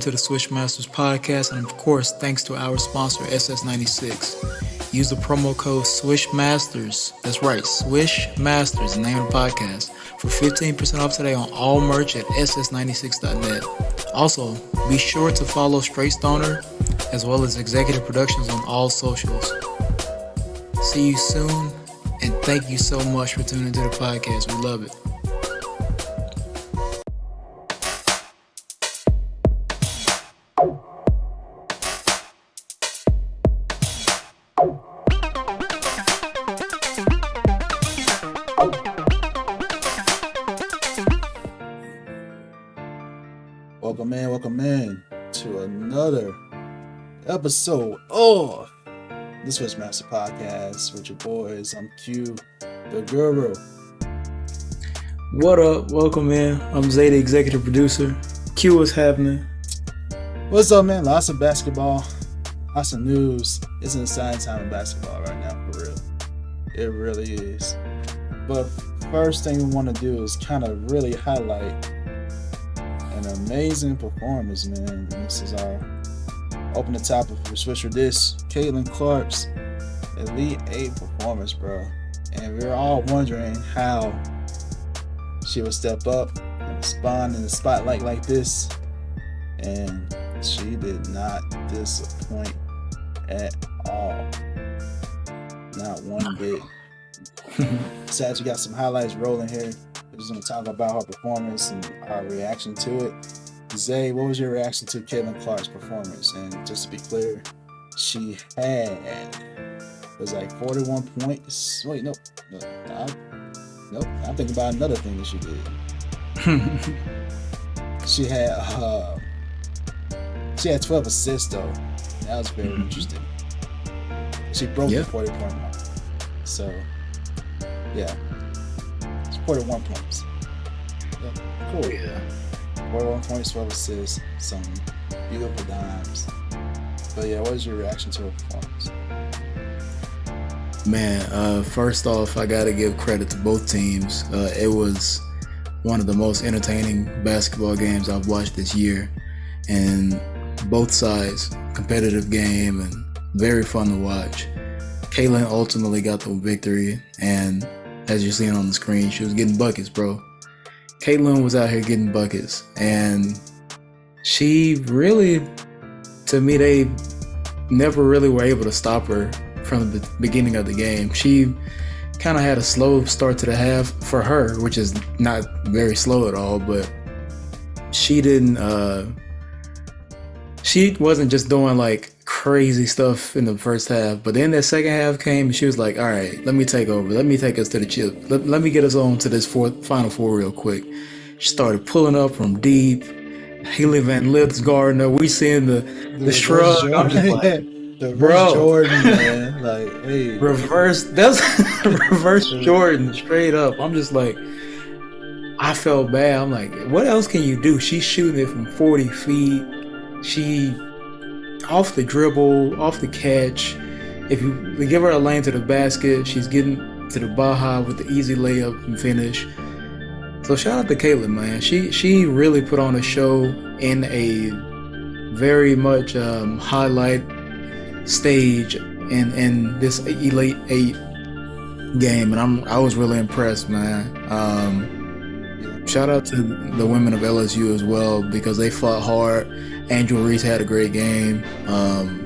to the Swish Masters Podcast, and of course, thanks to our sponsor, SS96. Use the promo code Swish Masters. That's right, Swish Masters, the name of the podcast, for 15% off today on all merch at ss96.net. Also, be sure to follow Straight Stoner as well as Xzequtive Productions on all socials. See you soon, and thank you so much for tuning into the podcast. We love it. Welcome in to another episode of the Swish Masters Podcast with your boys. I'm QtheGuru. What up? Welcome in. I'm Zay, the executive producer. Q, what's happening? What's up, man? Lots of basketball, lots of news. It's an exciting time in basketball right now, for real. It really is. But first thing we want to do is kind of really highlight an amazing performance, man. And this is our open the topic for Swisher This, Caitlin Clark's Elite 8 performance, bro. And we're all wondering how she would step up and respond in the spotlight like this. And she did not disappoint at all. Not one bit. Sad you got some highlights rolling here. We're just going to talk about her performance and our reaction to it. Zay, what was your reaction to Caitlin Clark's performance? And just to be clear, she had, it was like 41 points. Wait, nope. I'm thinking about another thing that she did. She had 12 assists though. That was very interesting. She broke the 40-point mark. So, yeah. 41 points. Yeah, cool. Yeah. 41 points, 12 assists, some beautiful dimes. But yeah, what was your reaction to her performance? Man, first off, I got to give credit to both teams. It was one of the most entertaining basketball games I've watched this year. And both sides, competitive game and very fun to watch. Caitlin ultimately got the victory, and as you're seeing on the screen, she was getting buckets, bro. Caitlin was out here getting buckets, and she really, to me, they never really were able to stop her from the beginning of the game. She kind of had a slow start to the half for her, which is not very slow at all, but she wasn't just doing like crazy stuff in the first half, but then that second half came and she was like, all right, let me take over. Let me take us to the chip. Let me get us on to this final four real quick. She started pulling up from deep. Haley Van Lith's Gardner. We seeing the shrug. I'm just like, the reverse Jordan, man. Like, hey. That's reverse Jordan, straight up. I'm just like, I felt bad. I'm like, what else can you do? She's shooting it from 40 feet. She off the dribble, off the catch. If you give her a lane to the basket, she's getting to the Baja with the easy layup and finish. So shout out to Caitlin, man. She really put on a show in a very much highlight stage in this Elite 8 game, and I was really impressed, man. Shout out to the women of LSU as well, because they fought hard. Angel Reese had a great game.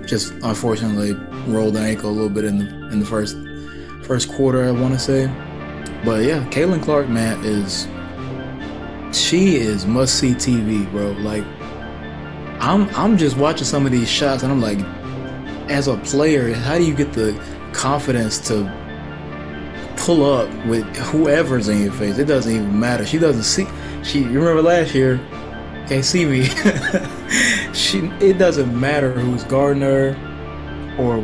Just unfortunately rolled the ankle a little bit in the first quarter, I want to say. But yeah, Caitlin Clark, man, she is must see TV, bro. Like, I'm just watching some of these shots, and I'm like, as a player, how do you get the confidence to pull up with whoever's in your face? It doesn't even matter. She doesn't see. You remember last year? Can't see me. It doesn't matter who's guarding her or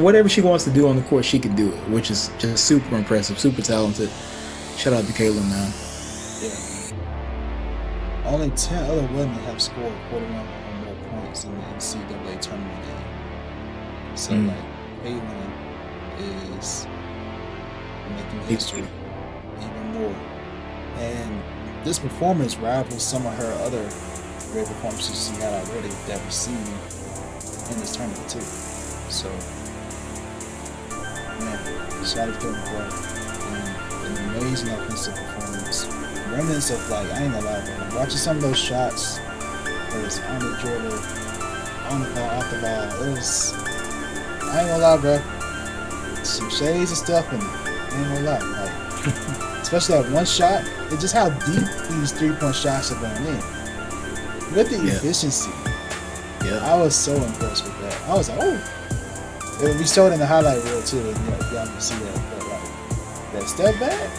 whatever she wants to do on the court, she can do it, which is just super impressive, super talented. Shout out to Caitlin, man. Yeah. Only 10 other women have scored 41 or more points in the NCAA tournament game. So like, Caitlin is making history even more. And this performance rivals some of her other great performances he had already that we've seen in this tournament too. So, man, shout out to Kevin Clark. An amazing offensive performance. Remnants of, like, I ain't gonna lie, bro. Watching some of those shots, it was on the dribble, on the ball, off the ball. It was, I ain't gonna lie, bro. Some shades and stuff, and I ain't gonna lie, like, especially that one shot, it's just how deep these 3-point shots are going in. With the efficiency. Yeah. I was so impressed with that. I was like, oh. We showed it in the highlight reel too, and y'all can see that. But like that step back,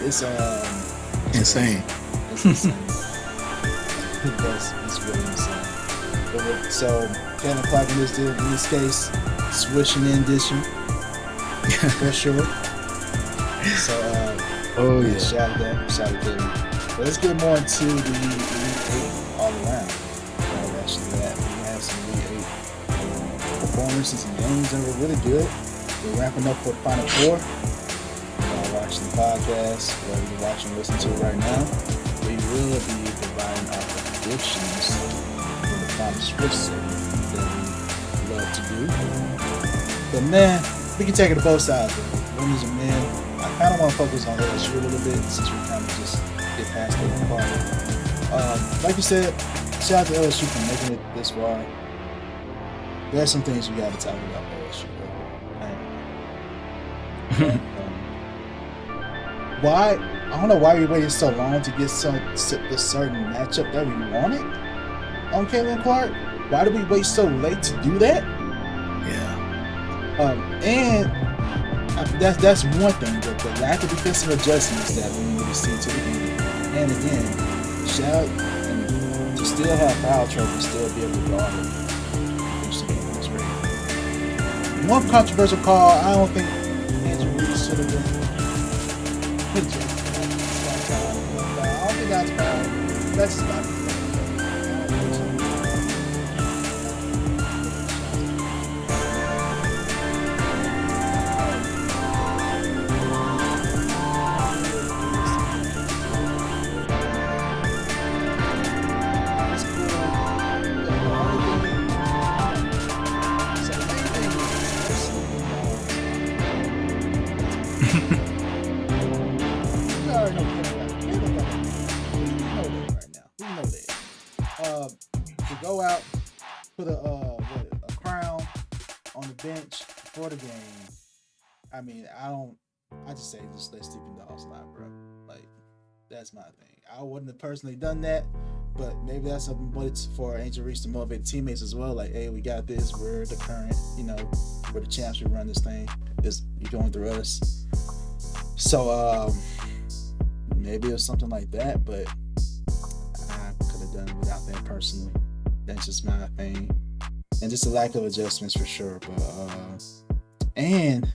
it's insane. It's insane. It's really insane. But so Kevin Clark in this case, swishing and dishing for sure. So shout out to him. But let's get more into the Elite 8 all around. Actually, we have some Elite 8 performances and games that were really good. We're wrapping up for the Final Four. Watching the podcast, whether you're watching or listening to it right now, we will be providing our predictions for the Final Swish segment that we love to do. But man, we can take it to both sides, women's and men. I kind of want to focus on LSU a little bit since we kind of just get past the part. Like you said, shout out to LSU for making it this far. There's some things we got to talk about LSU. Why? I don't know why we waited so long to get the certain matchup that we wanted on Caitlin Clark. Why did we wait so late to do that? Yeah. And that's one thing, but the lack of defensive adjustments that we need to see to the game. And again, shout to still have foul trouble and still be able to guard it. One controversial call, I don't think Andrew Reese should have been. I don't think that's bad. That's not. Go out, put a crown on the bench for the game. I mean, I just say just let sleeping dogs lie, bro. Like, that's my thing. I wouldn't have personally done that, but maybe that's something for Angel Reese to motivate teammates as well. Like, hey, we got this. We're the current, we're the champs. We run this thing. You're going through us. So, maybe it was something like that, but I could have done it without that personally. That's just my thing. And just a lack of adjustments for sure. But and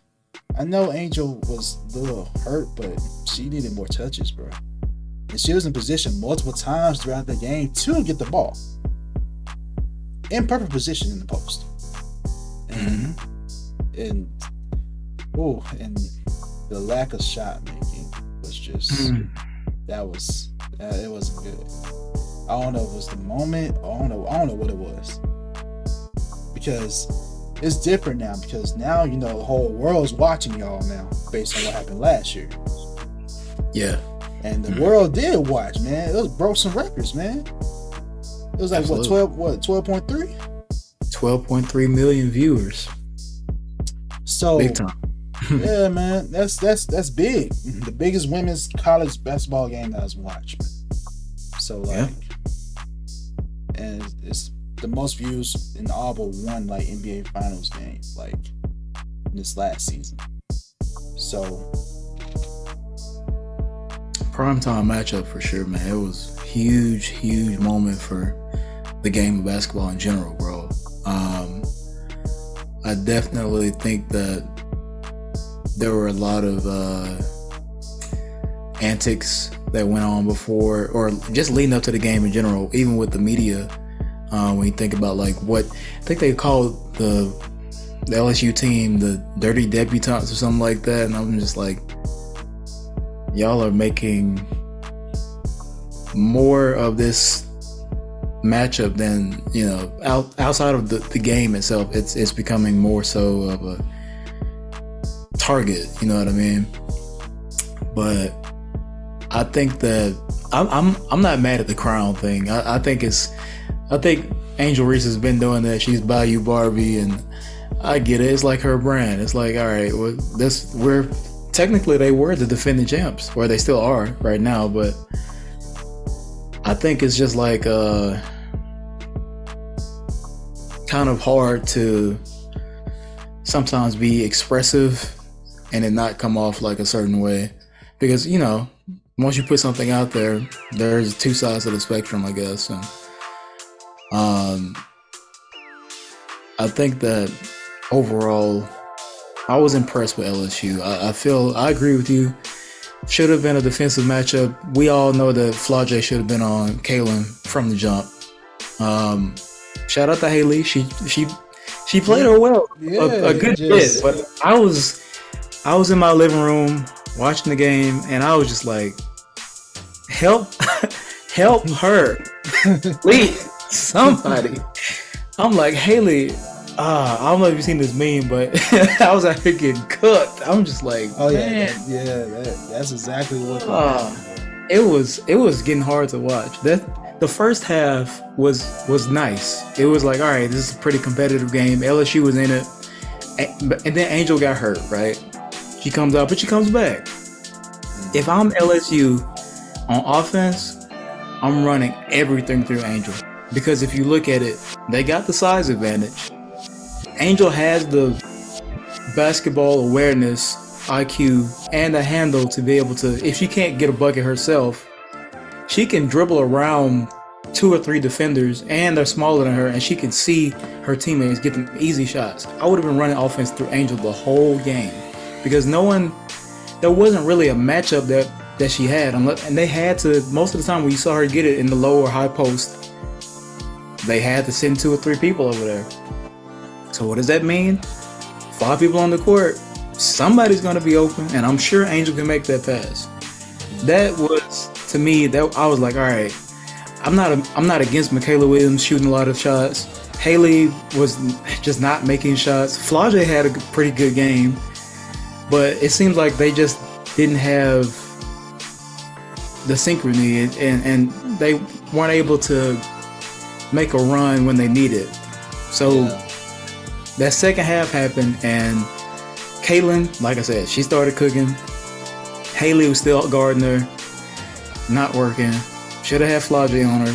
I know Angel was a little hurt, but she needed more touches, bro. And she was in position multiple times throughout the game to get the ball. In perfect position in the post. And the lack of shot making was just it wasn't good. I don't know if it was the moment. I don't know what it was. Because it's different now. Because now, the whole world's watching y'all now based on what happened last year. Yeah. And the world did watch, man. It broke some records, man. It was like, 12.3? 12.3 million viewers. So big time. Yeah, man. That's big. The biggest women's college basketball game that I was watching. So, like, and it's the most views in all but one, like, NBA Finals game, like, this last season. So, primetime matchup for sure, man. It was huge moment for the game of basketball in general, bro. I definitely think that there were a lot of antics that went on before, or just leading up to the game in general, even with the media. When you think about, like, what I think they called the LSU team the dirty debutantes or something like that, and I'm just like, y'all are making more of this matchup than, you know, outside of the game itself. It's becoming more so of a target, you know what I mean? But I think that I'm not mad at the crown thing. I think Angel Reese has been doing that. She's Bayou Barbie, and I get it. It's like her brand. It's like, all right, well, we're technically, they were the defending champs, or they still are right now, but I think it's just like kind of hard to sometimes be expressive and it not come off like a certain way, because, you know, once you put something out there, there's two sides of the spectrum, I guess. And I think that overall, I was impressed with LSU. I agree with you. Should have been a defensive matchup. We all know that Flau'jae should have been on Kaylin from the jump. Shout out to Haley. She played her well. Yeah, a good bit. But I was in my living room watching the game, and I was just like, help her. Please, somebody. I'm like, Haley, I don't know if you've seen this meme, but I was out here getting cooked. I'm just like, oh man. That's exactly what it was getting hard to watch. The first half was nice. It was like, all right, this is a pretty competitive game. LSU was in it, and then Angel got hurt, right? She comes out, but she comes back. If I'm LSU on offense, I'm running everything through Angel, because if you look at it, they got the size advantage. Angel has the basketball awareness, IQ, and a handle to be able to, if she can't get a bucket herself, she can dribble around 2 or 3 defenders, and they're smaller than her, and she can see her teammates get them easy shots. I would have been running offense through Angel the whole game, because there wasn't really a matchup that she had, and they had to, most of the time when you saw her get it in the low or high post, they had to send 2 or 3 people over there. So what does that mean? 5 people on the court, somebody's going to be open, and I'm sure Angel can make that pass. That was, to me, that I was like, all right, I'm not against Michaela Williams shooting a lot of shots. Haley was just not making shots. Flau'jae had a pretty good game, but it seems like they just didn't have the synchrony, and they weren't able to make a run when they needed. So that second half happened, and Kaylin, like I said, she started cooking. Haley was still guarding her, not working. Should have had Flau'jae on her.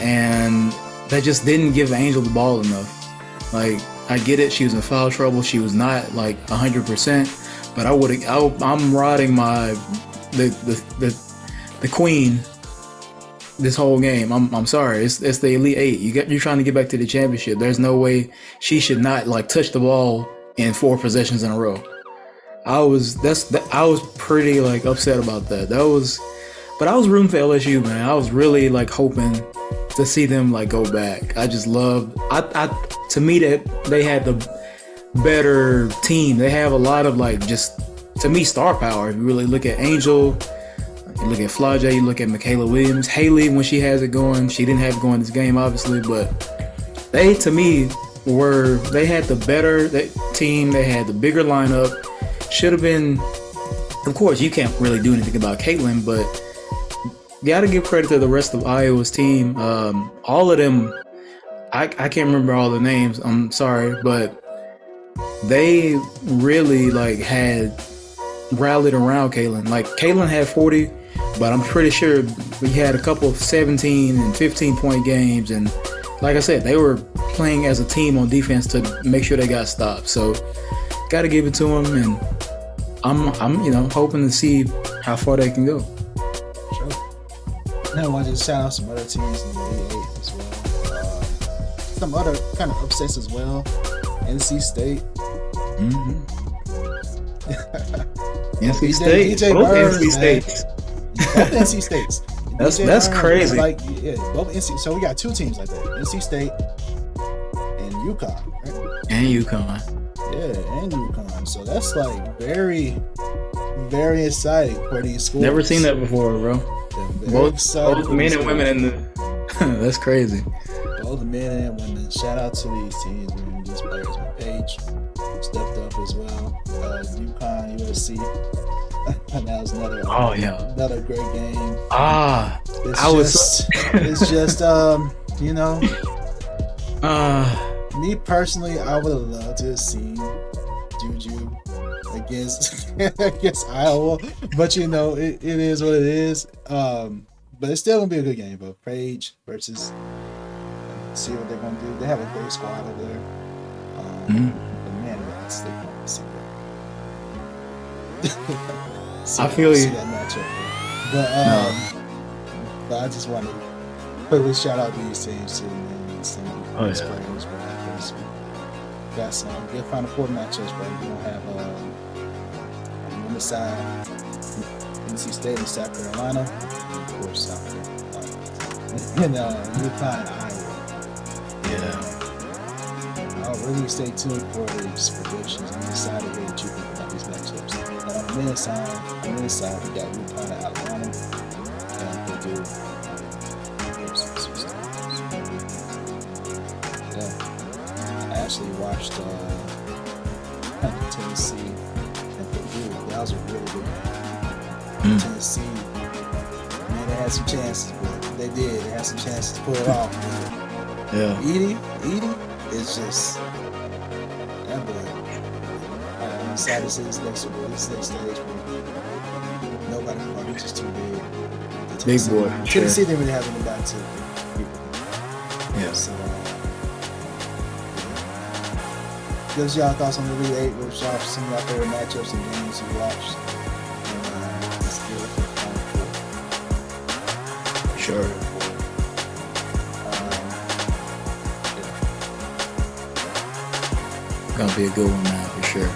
And they just didn't give Angel the ball enough. Like, I get it, she was in foul trouble. She was not like 100%, but I'm riding the queen this whole game. I'm sorry. It's the Elite 8. You're trying to get back to the championship. There's no way she should not like touch the ball in 4 possessions in a row. I was pretty like upset about that. But I was rooting for LSU, man. I was really like hoping to see them like go back. I just loved. To me, that they had the better team. They have a lot of like, just to me, star power. If you really look at Angel, you look at Flau'jae, you look at Michaela Williams, Haley when she has it going. She didn't have it going this game, obviously, but they, to me, they had the better team. They had the bigger lineup. Should have been, of course, you can't really do anything about Caitlin, but you got to give credit to the rest of Iowa's team. All of them, I can't remember all the names. I'm sorry, but they really like had rallied around Caitlin. Like, Caitlin had 40, but I'm pretty sure we had a couple of 17 and 15 point games, and like I said, they were playing as a team on defense to make sure they got stopped. So got to give it to them, and I'm hoping to see how far they can go. Sure. Now I want to shout out some other teams in the Elite 8 as well. Some other kind of upsets as well. NC State. Mm-hmm. NC State. DJ Both Burns, NC States. Both NC States. That's crazy. Like, yeah, both NC. So we got 2 teams like that: NC State and UConn, right? And UConn. Yeah, and UConn. So that's like very very excited for these schools. Never seen that before, bro. Both men and women in the. That's crazy. Both men and women. Shout out to these teams and these players. Paige stepped up as well. UConn, USC. That was another. Another great game. It's just you know. Me personally, I would have loved to have seen Juju against Iowa, but you know it is what it is. But it's still gonna be a good game. But Paige versus, see what they're gonna do. They have a great squad over there. But man, that's the I feel you. That matchup, but I just want to quickly shout out these teams too, man. Players, got some good Final Four matchups, but we don't have on the side NC State and South Carolina, of course South Carolina, and UConn and Iowa. Yeah. I'll really stay tuned for these predictions. I'm excited to hear what you think about these matchups. And on the men's side, we got UConn and Alabama, and Purdue. I actually watched Tennessee and Purdue. That was a really good game. Tennessee, man, they had some chances, but they did. They had some chances to pull it off. Yeah. Edie is just that boy. I'm excited to see this next stage. Nobody can he's just too big. Big boy. Tennessee didn't really have anybody to people. Yeah. So, give us y'all thoughts on the Elite 8. We'll shout some of our favorite matchups and games you watched. And let's get it for Sure. Gonna be a good one, man, for sure.